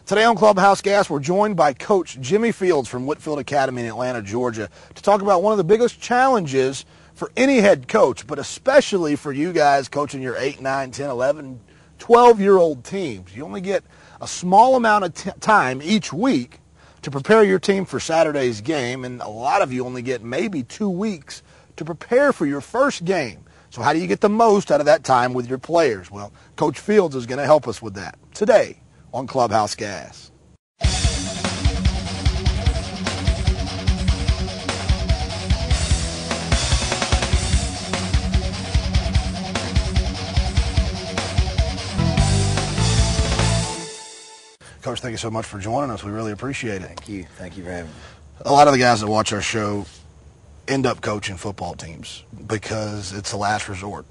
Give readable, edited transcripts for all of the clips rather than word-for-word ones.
Today on Clubhouse Gas, we're joined by Coach Jimmy Fields from Whitefield Academy in Atlanta, Georgia, to talk about one of the biggest challenges for any head coach, but especially for you guys coaching your 8, 9, 10, 11, 12-year-old teams. You only get a small amount of time each week to prepare your team for Saturday's game, and a lot of you only get maybe 2 weeks to prepare for your first game. So how do you get the most out of that time with your players? Well, Coach Fields is going to help us with that today on Clubhouse Gas. Coach, thank you so much for joining us. We really appreciate it. Thank you. Thank you for having me. A lot of the guys that watch our show end up coaching football teams because it's a last resort.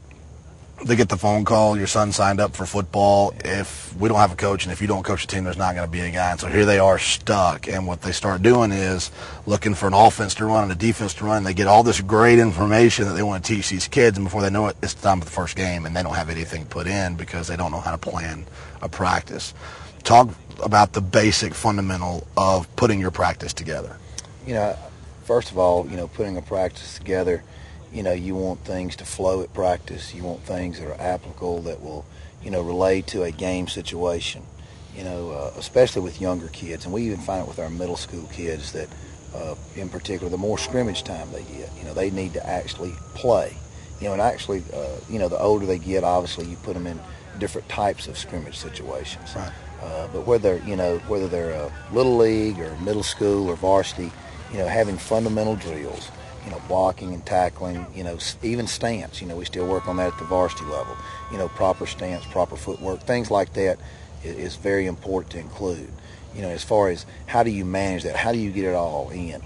They get the phone call, your son signed up for football. If we don't have a coach and if you don't coach a team, there's not going to be a guy. And so here they are stuck. And what they start doing is looking for an offense to run and a defense to run. They get all this great information that they want to teach these kids. And before they know it, it's time for the first game. And they don't have anything put in because they don't know how to plan a practice. Talk about the basic fundamental of putting your practice together. First of all, putting a practice together, you want things to flow at practice. You want things that are applicable that will, relate to a game situation, especially with younger kids. And we even find it with our middle school kids that, in particular, the more scrimmage time they get, they need to actually play. The older they get, obviously, you put them in different types of scrimmage situations. Right. But whether they're little league or middle school or varsity, having fundamental drills, blocking and tackling, even stance, we still work on that at the varsity level, proper stance, proper footwork, things like that is very important to include. As far as how do you manage that, how do you get it all in?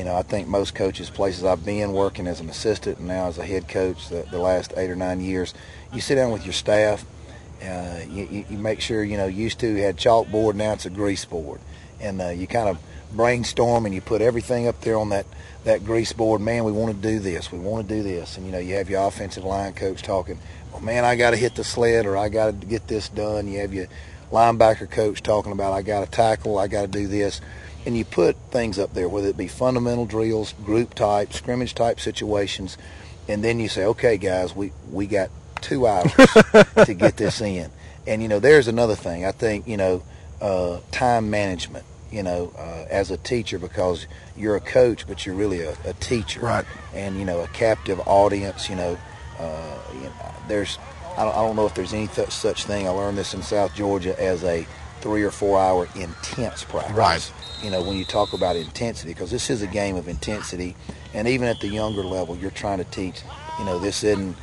I think most coaches, places I've been working as an assistant and now as a head coach the last 8 or 9 years, you sit down with your staff, you make sure, used to had chalkboard, now it's a grease board. And you kind of brainstorm and you put everything up there on that grease board. Man, we want to do this. We want to do this. And, you have your offensive line coach talking, well, man, I got to hit the sled or I got to get this done. You have your linebacker coach talking about I got to tackle, I got to do this. And you put things up there, whether it be fundamental drills, group type, scrimmage type situations. And then you say, okay, guys, we got 2 hours to get this in. And, there's another thing. I think, time management, as a teacher, because you're a coach, but you're really a teacher. Right. And, a captive audience, there's, I don't know if there's any such thing. I learned this in South Georgia as a 3 or 4 hour intense practice. Right. When you talk about intensity, because this is a game of intensity, and even at the younger level, you're trying to teach, this isn't,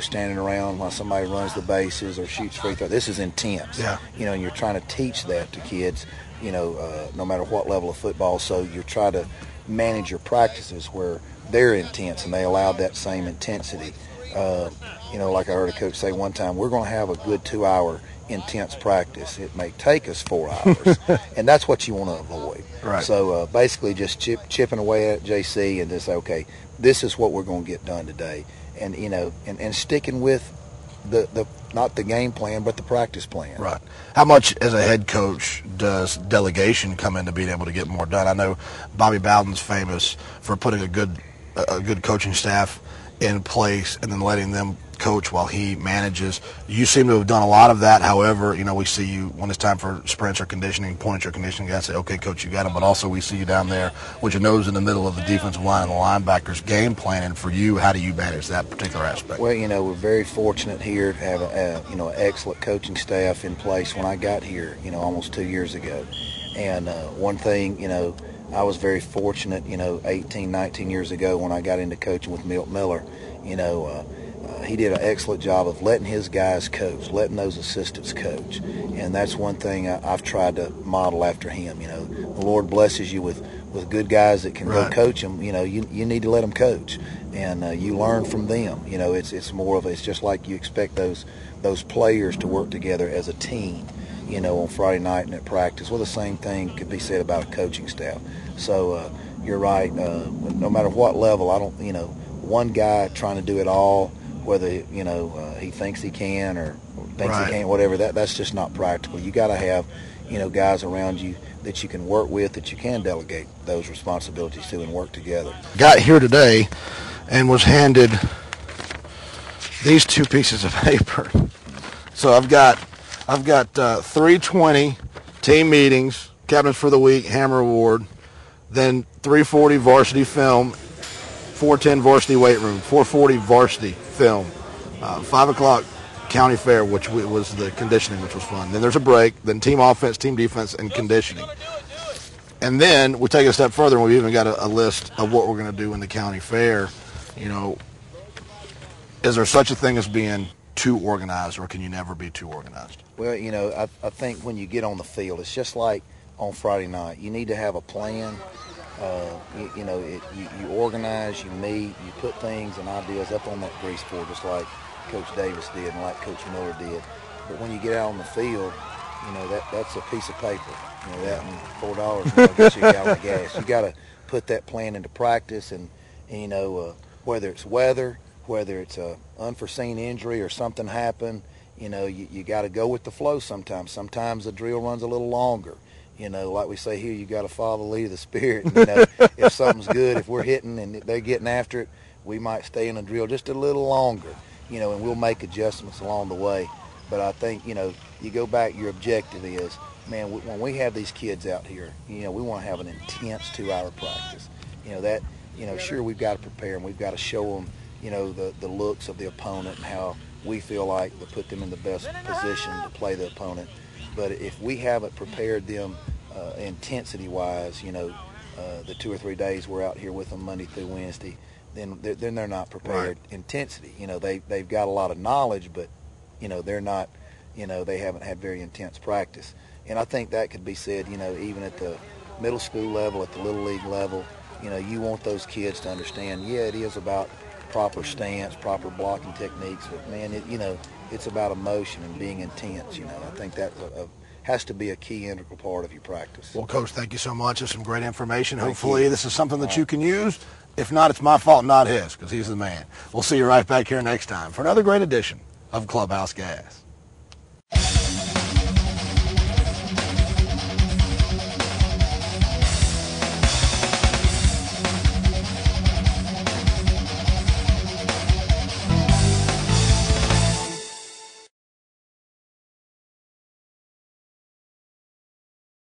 standing around while somebody runs the bases or shoots free throw. This is intense. Yeah. And you're trying to teach that to kids, no matter what level of football. So you're trying to manage your practices where they're intense and they allow that same intensity. Like I heard a coach say one time, we're going to have a good 2 hour intense practice. It may take us 4 hours, and that's what you want to avoid. Right. So basically just chipping away at JC and just say, okay, this is what we're going to get done today. And, and sticking with the not the game plan, but the practice plan. Right. How much, as a head coach, does delegation come into being able to get more done? I know Bobby Bowden's famous for putting a good coaching staff in place and then letting them coach while he manages. You seem to have done a lot of that. However, we see you when it's time for sprints or conditioning, point at your conditioning guy, say, okay, coach, you got him. But also we see you down there with your nose in the middle of the defensive line and the linebackers game planning for you. How do you manage that particular aspect? Well, we're very fortunate here to have an excellent coaching staff in place when I got here, almost 2 years ago. And one thing, I was very fortunate, 18, 19 years ago when I got into coaching with Milt Miller. He did an excellent job of letting his guys coach, letting those assistants coach. And that's one thing I've tried to model after him. The Lord blesses you with good guys that can Right. go coach them. You need to let them coach. And you learn from them. It's more of it's just like you expect those players to work together as a team, on Friday night and at practice. Well, the same thing could be said about a coaching staff. So you're right. No matter what level, I don't, one guy trying to do it all whether he thinks he can or thinks Right. he can't, whatever. That's just not practical. You got to have guys around you that you can work with, that you can delegate those responsibilities to and work together. Got here today and was handed these two pieces of paper. So I've got 320 team meetings, captains for the week, Hammer Award, then 340 varsity film, 410 varsity weight room, 440 varsity film, 5 o'clock county fair, which was the conditioning, which was fun. Then there's a break, then team offense, team defense, and conditioning. And then we take it a step further, and we've even got a list of what we're going to do in the county fair. Is there such a thing as being too organized, or can you never be too organized? Well, I think when you get on the field, it's just like on Friday night. You need to have a plan. You organize, you meet, you put things and ideas up on that grease board, just like Coach Davis did and like Coach Miller did. But when you get out on the field, that's a piece of paper. That and $4 gets you a gallon of gas. You got to put that plan into practice, and whether it's weather, whether it's a unforeseen injury or something happened, you got to go with the flow sometimes. Sometimes the drill runs a little longer. Like we say here, you got to follow the lead of the Spirit. If something's good, if we're hitting and they're getting after it, we might stay in the drill just a little longer, and we'll make adjustments along the way. But I think, you go back, your objective is, man, when we have these kids out here, we want to have an intense 2-hour practice. Sure, we've got to prepare and we've got to show them, the looks of the opponent and how we feel like to put them in the best position to play the opponent. But if we haven't prepared them intensity-wise, the 2 or 3 days we're out here with them Monday through Wednesday, then they're not prepared. Right. Intensity, they've got a lot of knowledge, but they're not, they haven't had very intense practice. And I think that could be said, even at the middle school level, at the little league level, you want those kids to understand, yeah, it is about proper stance, proper blocking techniques, but man, it's about emotion and being intense. I think that has to be a key integral part of your practice. Well, Coach, thank you so much. That's some great information. Hopefully this is something that you can use. If not, it's my fault, not his, because he's the man. We'll see you right back here next time for another great edition of Clubhouse Gas.